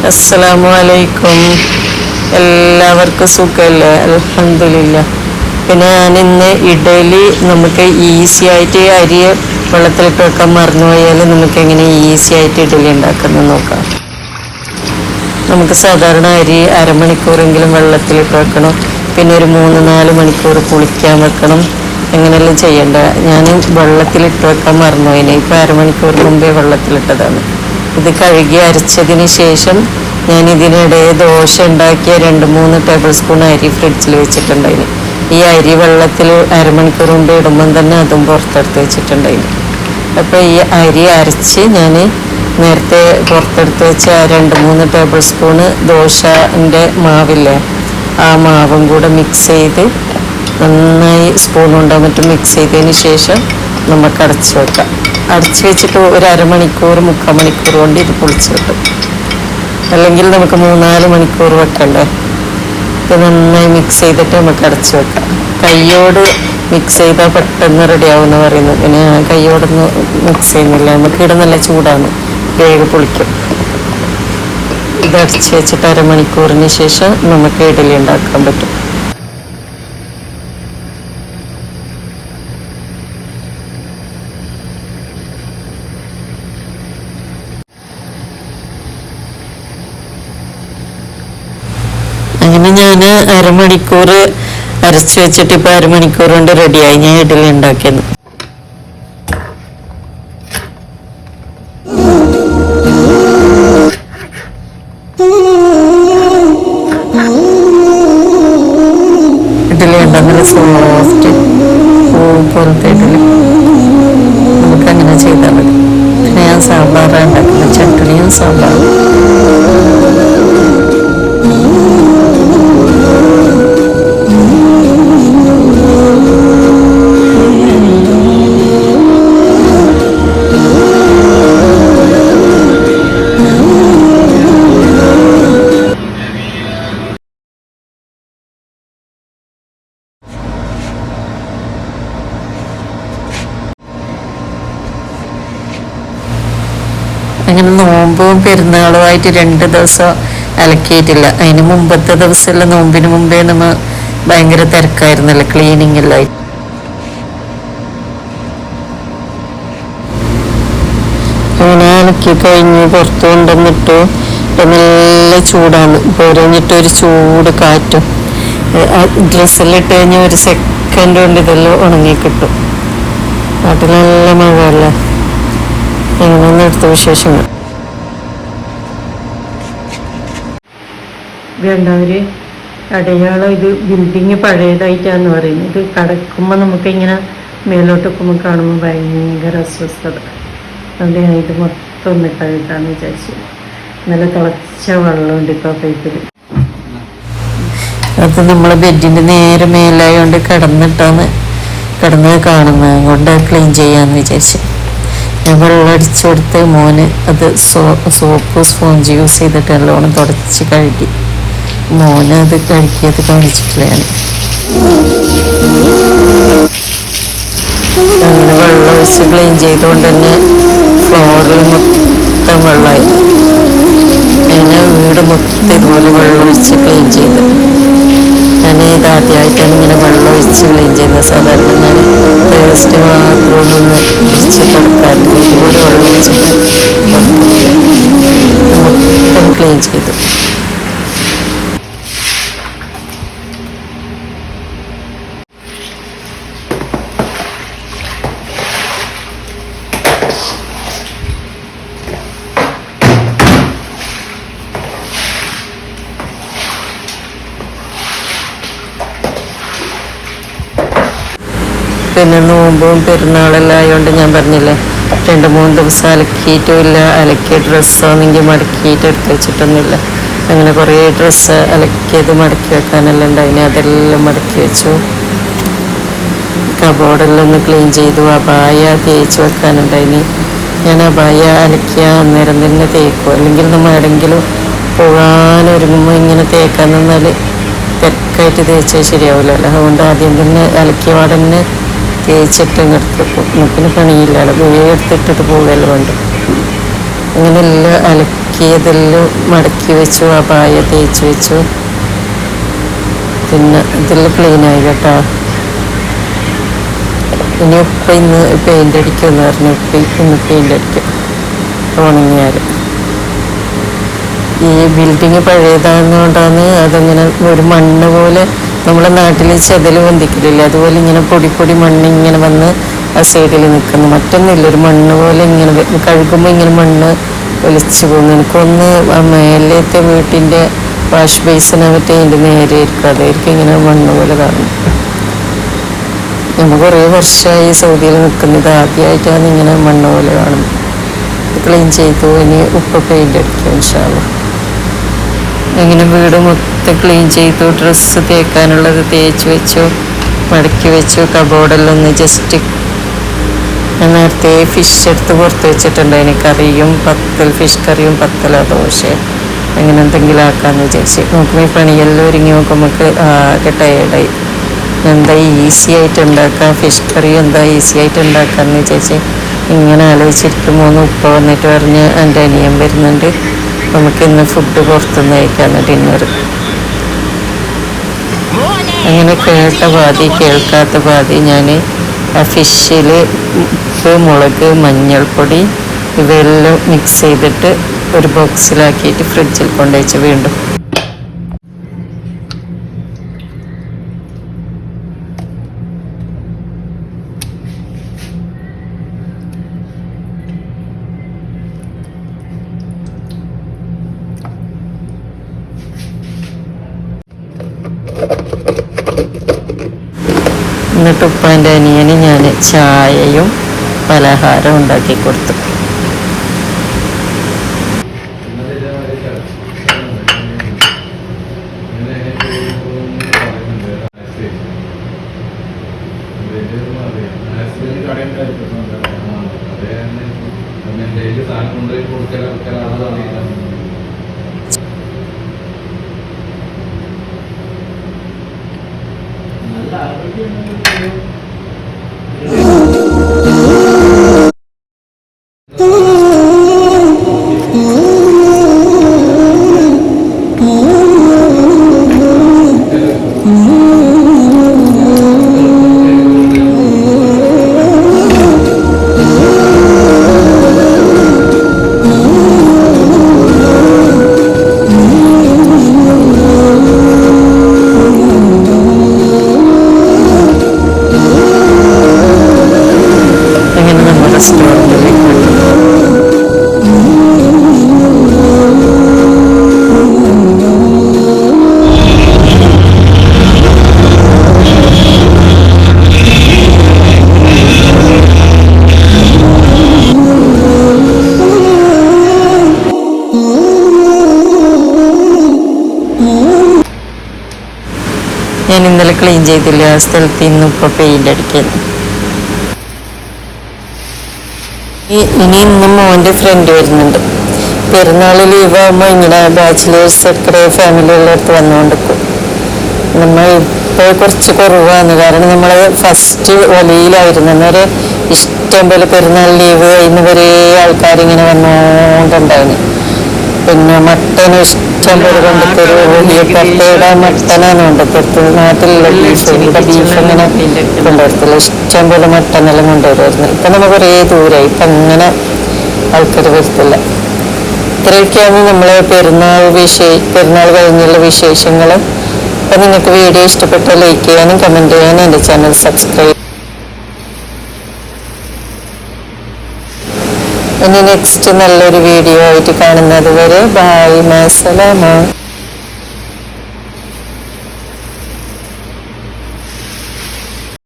അസ്സലാമു അലൈക്കും. എല്ലാവർക്കും സുഖമല്ലേ? അൽഹംദുലില്ലാ. പിന്നെ ഞാനിന്ന് ഇഡലി നമുക്ക് ഈസി ആയിട്ട് അരി വെള്ളത്തിലിട്ട് വെക്കാൻ മറന്നുപോയാൽ നമുക്ക് എങ്ങനെ ഈസി ആയിട്ട് ഇഡലി ഉണ്ടാക്കുന്നത് നോക്കാം. നമുക്ക് സാധാരണ അരി അരമണിക്കൂറെങ്കിലും വെള്ളത്തിലിട്ട് വെക്കണം. പിന്നെ ഒരു 3-4 മണിക്കൂർ പുളിക്കാൻ വെക്കണം. എങ്ങനെയെല്ലാം ചെയ്യണ്ട. ഞാൻ വെള്ളത്തിലിട്ട് വെക്കാൻ മറന്നുപോയിന്. ഇപ്പോൾ അരമണിക്കൂർ മുമ്പേ വെള്ളത്തിലിട്ടതാണ്. ഇത് കഴുകി അരച്ചതിന് ശേഷം ഞാൻ ഇതിനിടെ ദോശ ഉണ്ടാക്കിയ 2-3 ടേബിൾ സ്പൂൺ അരി ഫ്രിഡ്ജിൽ വെച്ചിട്ടുണ്ടായിന്. ഈ അരി വെള്ളത്തിൽ അരമണിക്കൂർ മുമ്പ് ഇടുമ്പം തന്നെ അതും പുറത്തെടുത്ത് വെച്ചിട്ടുണ്ടായിന്. അപ്പോൾ ഈ അരി അരച്ച് ഞാൻ നേരത്തെ പുറത്തെടുത്ത് വെച്ച 2-3 ടേബിൾ സ്പൂണ് ദോശൻ്റെ മാവില്ലേ, ആ മാവും കൂടെ മിക്സ് ചെയ്ത് നന്നായി സ്പൂൺ കൊണ്ടോ മറ്റും മിക്സ് ചെയ്തതിന് ശേഷം നമുക്ക് അടച്ച് വെക്കാം. അടച്ച് വെച്ചിട്ട് ഒരു അരമണിക്കൂർ 3/4 മണിക്കൂർ കൊണ്ട് ഇത് പൊളിച്ച് കിട്ടും. അല്ലെങ്കിൽ നമുക്ക് 3-4 മണിക്കൂർ വെക്കണ്ടേ. ഇത് നന്നായി മിക്സ് ചെയ്തിട്ട് നമുക്ക് അടച്ച് വെക്കാം. കയ്യോട് മിക്സ് ചെയ്താൽ പെട്ടെന്ന് റെഡിയാവുമെന്ന് പറയുന്നത്. പിന്നെ കയ്യോടൊന്നും മിക്സ് ചെയ്യുന്നില്ല. നമുക്കിവിടെ നല്ല ചൂടാണ്, വേഗം പൊളിക്കും. ഇത് അടച്ച് വെച്ചിട്ട് അരമണിക്കൂറിന് ശേഷം നമുക്ക് ഇഡലി ഉണ്ടാക്കാൻ പറ്റും. അങ്ങനെ ഞാൻ അരമണിക്കൂർ അരച്ച് വെച്ചിട്ട് ഇപ്പോൾ അരമണിക്കൂർ കൊണ്ട് റെഡിയായി. ഞാൻ ഇഡലി ഉണ്ടാക്കിയത്. ഇഡലി ഉണ്ടാകുന്ന സോഫ്റ്റ് പൂ പോലത്തെ ഇഡലി നമുക്കങ്ങനെ ചെയ്താൽ മതി. പിന്നെ ഞാൻ സാമ്പാറാണ് ഉണ്ടാക്കുന്നത്, ചട്ടണിയും സാമ്പാറും. അങ്ങനെ നോമ്പും പെരുന്നാളുമായിട്ട് 2 ദിവസം അലക്കിയിട്ടില്ല. അതിന് മുമ്പത്തെ ദിവസമല്ല, നോമ്പിന് മുമ്പേ നമ്മൾ ഭയങ്കര തിരക്കായിരുന്നല്ലോ ക്ലീനിങ് എല്ലാം. അങ്ങനെ അലക്കി കഴിഞ്ഞ് പുറത്തു കൊണ്ടുവന്നിട്ടു. നല്ല ചൂടാണ്. പോരഞ്ഞിട്ട് ഒരു ചൂട് കാറ്റും. ഡ്രസ്സെല്ലാം ഇട്ട് കഴിഞ്ഞാൽ ഒരു സെക്കൻഡ് കൊണ്ട് ഇതെല്ലാം ഉണങ്ങി കിട്ടും. നാട്ടിൽ നല്ല മഴയല്ലേ. എങ്ങനെയൊന്നും എടുത്ത വിശേഷങ്ങൾ വേണ്ടവര് അടയാളം. ഇത് ബിൽഡിങ് പഴയതായിട്ടാന്ന് പറയുന്നത്. ഇത് കടക്കുമ്പോൾ നമുക്കിങ്ങനെ മേലോട്ട് വെക്കുമ്പോൾ കാണുമ്പോൾ ഭയങ്കര അസ്വസ്ഥത. അതുകൊണ്ട് ഞാൻ ഇത് മൊത്തം ഒന്ന് കഴുകാന്ന് വിചാരിച്ചു. നല്ല തിളച്ച വെള്ളമുണ്ട് ഇപ്പോൾ പൈപ്പിൽ. അത് നമ്മളെ ബെഡിൻ്റെ നേരെ മേലായോണ്ട് കിടന്ന് കാണുന്നത് കൊണ്ട് ക്ലീൻ ചെയ്യാന്ന് വിചാരിച്ചു. ഞാൻ വെള്ളം അടിച്ചു കൊടുത്ത് മോന് അത് സോപ്പ് സ്പോഞ്ച് യൂസ് ചെയ്തിട്ട് നല്ലോണം തുടച്ച് കഴുകി. മോന് അത് കഴുകിയത് കാണിച്ചിട്ടില്ല ഞാൻ. അങ്ങനെ വെള്ളം ഒഴിച്ച് ക്ലീൻ ചെയ്തുകൊണ്ട് തന്നെ ഫ്ലോറിൽ മൊത്തം വെള്ളമായി. പിന്നെ വീട് മൊത്തം ഇതുപോലെ വെള്ളം ഒഴിച്ച് ക്ലീൻ ചെയ്ത്. ഞാൻ ഇതാദ്യമായിട്ടാണ് ഇങ്ങനെ വെള്ളം ഒഴിച്ച് ക്ലീൻ ചെയ്യുന്നത്. സാധാരണ ഞാൻ വേസ്റ്റ് മാത്രം ഒന്ന് ഒഴിച്ച് കൊടുക്കാറുണ്ട്. ഇതുപോലെ വെള്ളം ഒഴിച്ചിട്ട് മൊത്തം ക്ലീൻ ചെയ്തു. പിന്നെ നോമ്പും പെരുന്നാളെല്ലാം ആയതുകൊണ്ട് ഞാൻ പറഞ്ഞില്ലേ 2-3 ദിവസം അലക്കിയിട്ടുമില്ല. അലക്കിയ ഡ്രസ്സാണെങ്കിൽ മടക്കിയിട്ട് എടുത്ത് വെച്ചിട്ടൊന്നുമില്ല. അങ്ങനെ കുറേ ഡ്രസ്സ് അലക്കിയത് മടക്കി വെക്കാനെല്ലാം ഉണ്ടായിന്. അതെല്ലാം മടക്കി വെച്ചു. കബോർഡെല്ലാം ഒന്ന് ക്ലീൻ ചെയ്തു. അബായ തേച്ച് വെക്കാനുണ്ടായിന്. ഞാൻ അബായ അലക്കിയ അന്നേരം തന്നെ തേക്കും. അല്ലെങ്കിൽ നമ്മൾ എവിടെയെങ്കിലും പോകാനൊരുങ്ങുമ്പോൾ ഇങ്ങനെ തേക്കാൻ നിന്നാൽ തിരക്കായിട്ട് തേച്ചാൽ ശരിയാവില്ലല്ലോ. അതുകൊണ്ട് ആദ്യം തന്നെ അലക്കിയ പാടന്നെ തേച്ചിട്ട് എടുത്തിട്ടു. പിന്നെ പണിയില്ലല്ലോ, വേഗം എടുത്തിട്ടിട്ട് പോവുകയല്ലോ വേണ്ട. അങ്ങനെയെല്ലാം അലക്കി ബാക്കിയതെല്ലാം മടക്കി വെച്ചു, അപായ തേച്ച് വെച്ചു. പിന്നെ ഇതെല്ലാം ക്ലീനായി കേട്ടോ. ഇനി ഉപ്പ ഇന്ന് പെയിൻ്റ് അടിക്കുമെന്ന് പറഞ്ഞു. ഇന്ന് പെയിൻ്റ് അടിക്കും ഉണങ്ങിയാൽ. ഈ ബിൽഡിങ് പഴയതാകുന്നതുകൊണ്ടാണ് അതങ്ങനെ ഒരു മണ്ണ് പോലെ, നമ്മളെ നാട്ടിൽ ചെതൽ പൊന്തിക്കലില്ല അതുപോലെ ഇങ്ങനെ പൊടി മണ്ണ് ഇങ്ങനെ വന്ന് ആ സൈഡിൽ നിൽക്കുന്നു. മറ്റൊന്നുമില്ല, ഒരു മണ്ണ് പോലെ ഇങ്ങനെ കഴുകുമ്പോൾ ഇങ്ങനെ മണ്ണ് ഒലിച്ചു പോകുന്നു. എനിക്കൊന്ന് ആ മേലത്തെ വീട്ടിൻ്റെ വാഷ് ബേസിനകത്ത് അതിൻ്റെ നേരെ ആയിരിക്കും, അതായിരിക്കും ഇങ്ങനെ മണ്ണ് പോലെ കാണും. നമ്മൾ കുറേ വർഷമായി സൗദിയിൽ നിൽക്കുന്നത്, ആദ്യമായിട്ടാണ് ഇങ്ങനെ മണ്ണ് പോലെ കാണുന്നത്. ക്ലീൻ ചെയ്തു. ഇനി ഉപ്പ് പെയിൻ്റ് അടിക്കും ഇൻഷാ അല്ലാഹ്. ഇങ്ങനെ വീട് മൊത്തം ക്ലീൻ ചെയ്തു. ഡ്രസ്സ് തേക്കാനുള്ളത് തേച്ച് വെച്ചു, മടക്കി വെച്ചു. കബോർഡെല്ലാം ഒന്ന് ജസ്റ്റ് നേരത്തെ ഫിഷ് എടുത്ത് പുറത്ത് വെച്ചിട്ടുണ്ടായിന്. കറിയും ഫിഷ് കറിയും പത്തല ദോശ അങ്ങനെ എന്തെങ്കിലും ആക്കാമെന്ന് വിചാരിച്ച് നോക്കുമ്പോൾ ഈ പണിയെല്ലാം ഒരുങ്ങി നോക്കുമ്പോൾ നമുക്ക് ആകെ ടയേർഡായി. എന്താ ഈസി ആയിട്ട് ഉണ്ടാക്കാം, ഫിഷ് കറി എന്താ ഈസി ആയിട്ട് ഉണ്ടാക്കാമെന്ന് വിചാരിച്ച് ഇങ്ങനെ ആലോചിച്ചിരിക്കുമ്പോൾ ഉപ്പ വന്നിട്ട് പറഞ്ഞ് എൻ്റെ അനിയൻ വരുന്നുണ്ട്, നമുക്ക് ഇന്ന് ഫുഡ് പുറത്തുനിന്ന് കഴിക്കാമെന്ന് ഡിന്നർ. അങ്ങനെ കേട്ട പാതി കേൾക്കാത്ത പാതി ഞാൻ ആ ഫിഷിൽ ഉപ്പ്, മുളക്, മഞ്ഞൾപ്പൊടി ഇവയെല്ലാം മിക്സ് ചെയ്തിട്ട് ഒരു ബോക്സിലാക്കിയിട്ട് ഫ്രിഡ്ജിൽ കൊണ്ടുവച്ച് വീണ്ടും എന്നിട്ട് ഉപ്പാൻ്റെ അനിയന് ഞാൻ ചായയും പലഹാരം ഉണ്ടാക്കി കൊടുത്തു. ഞാൻ ഇന്നലെ ക്ലീൻ ചെയ്തില്ല ആ സ്ഥലത്ത് ഇന്ന് ഇപ്പോൾ പെയിൻ്റ് അടിക്കാൻ. ഇന്ന് മോൻ്റെ ഫ്രണ്ട് വരുന്നുണ്ട്. പെരുന്നാൾ ലീവാകുമ്പോൾ ഇങ്ങനെ ബാച്ചിലേഴ്സ് ഒക്കെ ഫാമിലികളടുത്ത് വന്നുകൊണ്ടിരിക്കും. നമ്മൾ ഇപ്പോൾ കുറച്ച് കുറവാണ്, കാരണം നമ്മൾ ഫസ്റ്റ് ഒലയിലായിരുന്നു. അന്നേരം ഇഷ്ടം പോലെ പെരുന്നാൾ ലീവ് കഴിഞ്ഞ് വരെ ആൾക്കാരിങ്ങനെ വന്നുകൊണ്ടുണ്ടായിരുന്നു. പിന്നെ മട്ടൻ ഇഷ്ടം പോലെ കൊണ്ടുത്തരും. വലിയ കട്ടയുടെ മട്ടനാണ് കൊണ്ടുത്തരുന്നത്. നാട്ടിലുള്ള ബീഫ്, ഇവിടെ ബീഫ് അങ്ങനെ കൊണ്ടുവരത്തില്ല. ഇഷ്ടം പോലെ മട്ടനെല്ലാം കൊണ്ടുവരുമായിരുന്നു. ഇപ്പം നമ്മൾ കുറേ ദൂരമായി, ഇപ്പം അങ്ങനെ ആൾക്കാർ വരത്തില്ല. ഇത്രയൊക്കെയാണ് നമ്മൾ പെരുന്നാൾ കഴിഞ്ഞുള്ള വിശേഷങ്ങൾ. അപ്പം നിങ്ങൾക്ക് വീഡിയോ ഇഷ്ടപ്പെട്ടാൽ ലൈക്ക് ചെയ്യാനും കമൻറ്റ് ചെയ്യാനും എൻ്റെ ചാനൽ സബ്സ്ക്രൈബ്. ഇനി നെക്സ്റ്റ് നല്ലൊരു വീഡിയോ ആയിട്ട് കാണുന്നത് വരെ ബൈ, മാസലാമ.